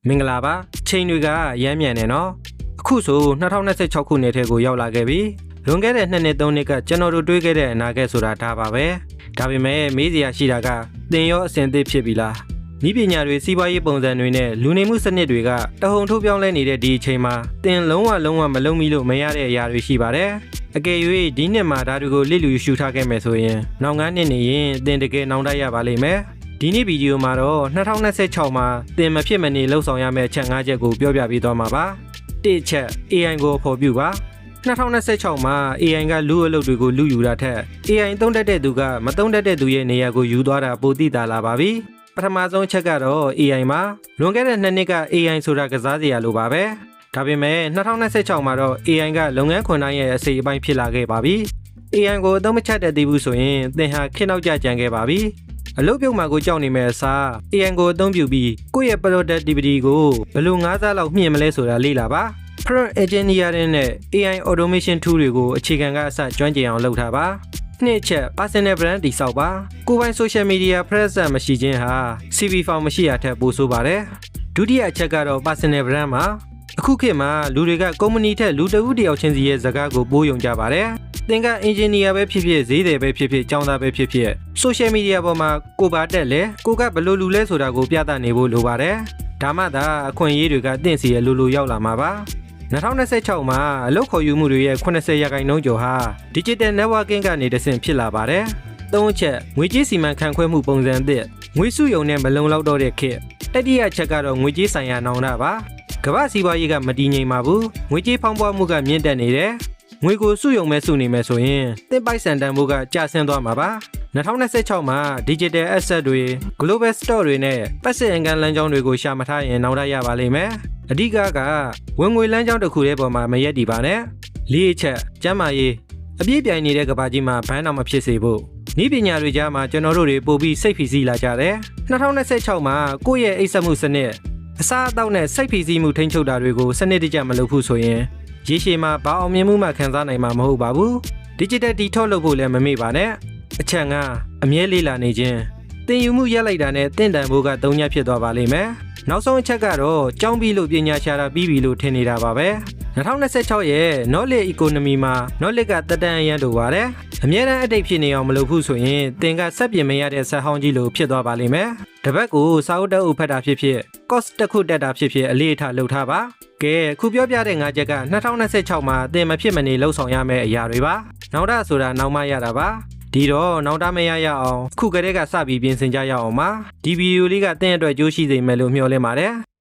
မင်္ဂလာပါချိန်တွေကရမ်းမြန်နေနော်အခုဆို2026ခုနှစ်ထဲကိုရောက်လာခဲ့ပြီလွန်ခဲ့တဲ့2နှစ်3နှစ်ကကျွန်တော်တို့တွေးခဲ့တဲ့အနာဂတ်ဆိုတာဒါပါပဲဒါပေမဲ့မေးစရာရှိတာကသင်ရောအဆင်သင့်ဖြစ်ပြီလားဤပညာတွေစီးပွားရေးပုံစံတွေနဲ့လူနေမှုစနစ်တွေကတဟုန်ထိုးပြောင်းလဲနေတဲ့ဒီအချိန်မှာသင်လုံးဝမလုံးမီလို့မရတဲ့အရာတွေရှိပါတယ်အကယ်၍ဒီနှစ်မှာဒါတွေကိုလစ်လူရှုထားခဲ့မယ်ဆိုရင်နောက်9နှစ်နေရင်သင်တကယ်နောင်တရပါလိမ့်မယ်ဒီနေ့ဗီဒီယိုမှာတော့2026မှာသင်မဖြစ်မနေလှုပ်ဆောင်ရမယ့်အချက်5ချက်ကိုပြောပြပေးသွားမှာပါ1ချက် AI ကိုဖော်ပြပါ2026မှာ AI ကလူအလုပ်တွေကိုလူယူတာထက် AI သုံးတတ်တဲ့သူကမသုံးတတ်တဲ့သူရဲ့နေရာကိုယူသွားတာပိုသိသာလာပါပြီပထမဆုံးချက်ကတော့ AI မှာလွန်ခဲ့တဲ့2နှစ်က AI ဆိုတာကစားစရာလိုပါပဲဒါပေမဲ့2026မှာတော့ AI ကလုပ်ငန်းခွင်တိုင်းရဲ့အစိတ်အပိုင်းဖြစ်လာခဲ့ပါပြီ AI ကိုအသုံးမချတတ်သေးဘူးဆိုရင်သင်ဟာခေတ်နောက်ကျကြံခဲ့ပါပြီအလုပ်ပြုတ်မှာကိုကြောက်နေမဲ့အစား AI ကိုအသုံးပြုပြီးကိုယ့်ရဲ့ productivity ကိုဘယ်လို9ဆလောက်မြင့်မလဲဆိုတာလေ့လာပါ Prompt Engineering နဲ့ AI Automation Tool တွေကိုအခြေခံကအစကျွမ်းကျင်အောင်လုပ်ထားပါနှစ်ချက် Personal Brand တည်ဆောက်ပါကိုယ်ပိုင် Social Media Presence မရှိခြင်းဟာ CV Form မရှိရထက်ပိုဆိုးပါတယ်ဒုတိယအချက်ကတော့ Personal Brand မှာအခုခေတ်မှာလူတွေကကုမ္ပဏီထက်လူတစ်ဦးတစ်ယောက်ချင်းစီရဲ့စကားကိုပိုးယုံကြပါတယ်သင်ကအင်ဂျင်နီယာပဲဖြစ်ဖြစ်ဈေးတယ်ပဲဖြစ်ဖြစ်ကျောင်းသားပဲဖြစ်ဖြစ် social media ပေါ်မှာကိုပါတက်လေကိုကဘယ်လိုလူလဲဆိုတာကိုပြသနေဖို့လိုပါတယ်ဒါမှသာအခွင့်အရေးတွေကတင့်စီရဲ့လိုရောက်လာမှာပါ2026မှာအလုပ်ခေါ်ယူမှုတွေရဲ့80%ကျော်ဟာ digital networking ကနေတဆင့်ဖြစ်လာပါတယ်3ချက်ငွေကြေးစီမံခန့်ခွဲမှုပုံစံအသစ်ငွေစုယုံနဲ့မလုံလောက်တော့တဲ့ခေတ်တတိယချက်ကတော့ငွေကြေးဆိုင်ရာနောင်တပါကမ္ဘာစီးပွားရေးကမတည်ငြိမ်ပါဘူးငွေကြေးဖောင်းပွားမှုကမြင့်တက်နေတယ်ငွေကိုစုယုံမဲ့စုနေမယ်ဆိုရင်သင်ပိုက်ဆန်တန်ဖို့ကကျဆင်းသွားမှာပါ2026မှာ Digital Asset တွေ Global Stock တွေနဲ့ Passive Income လမ်းကြောင်းတွေကိုရှာမထားရင်နောက်ထပ်ရပါလိမ့်မယ်အဓိကဝင်ငွေလမ်းကြောင်းတစ်ခုတည်းပေါ်မှာမရက်တည်ပါနဲ့၄ချက်ကျန်းမာရေးအပြည့်ပြိုင်နေတဲ့ကမ္ဘာကြီးမှာဘန်းအောင်မဖြစ်စေဖို့ဤပညာတွေကြားမှာကျွန်တော်တို့တွေပို့ပြီးစိတ်ဖိစီးလာကြတယ်2026မှာကိုယ့်ရဲ့အိပ်စက်မှုစနစ်အစားအသောက်နဲ့စိတ်ဖိစီးမှုထိန်းချုပ်တာတွေကိုစနစ်တကျမလုပ်ဘူးဆိုရင်ရေရှည်မှာဘာအောင်မြင်မှုမှခံစားနိုင်မှာမဟုတ်ပါဘူး Digital Detox လုပ်ဖို့လည်းမမေ့ပါနဲ့အချက်ကအမြဲလေးလာနေခြင်းသင်ယူမှုရက်လိုက်တာနဲ့တင့်တန်ဖို့က3ညဖြစ်သွားပါလိမ့်မယ်နောက်ဆုံးအချက်ကတော့ကြောင်းပြီးလို့ပညာရှာတာပြီးပြီလို့ထင်နေတာပါပဲ2026ရဲ့ knowledge economy မှာ knowledge ကတက်တန်းအရန်တို့ပါတယ်အမြဲတမ်းအတိတ်ဖြစ်နေအောင်မလုပ်ဘူးဆိုရင်သင်ကစက်ပြင်မရတဲ့ဆက်ဟောင်းကြီးလို့ဖြစ်သွားပါလိမ့်မယ်တပတ်ကိုစာအုပ်တအုပ်ဖတ်တာဖြစ်ဖြစ် course တစ်ခုတက်တာဖြစ်ဖြစ်အလေးအထားလုပ်ထားပါကဲခုပြောပြတဲ့5ချက်က2026မှာသင်မဖြစ်မနေလှုပ်ဆောင်ရမယ့်အရာတွေပါနောက်တာဆိုတာနောက်မှရတာပါဒီတော့နောက်တာမရရအောင်ခုကတည်းကစပြီးပြင်ဆင်ကြရအောင်ပါဒီဗီဒီယိုလေးကသင်အတွက်ကြိုးရှိစေမယ်လို့မျှော်လင့်ပါတယ်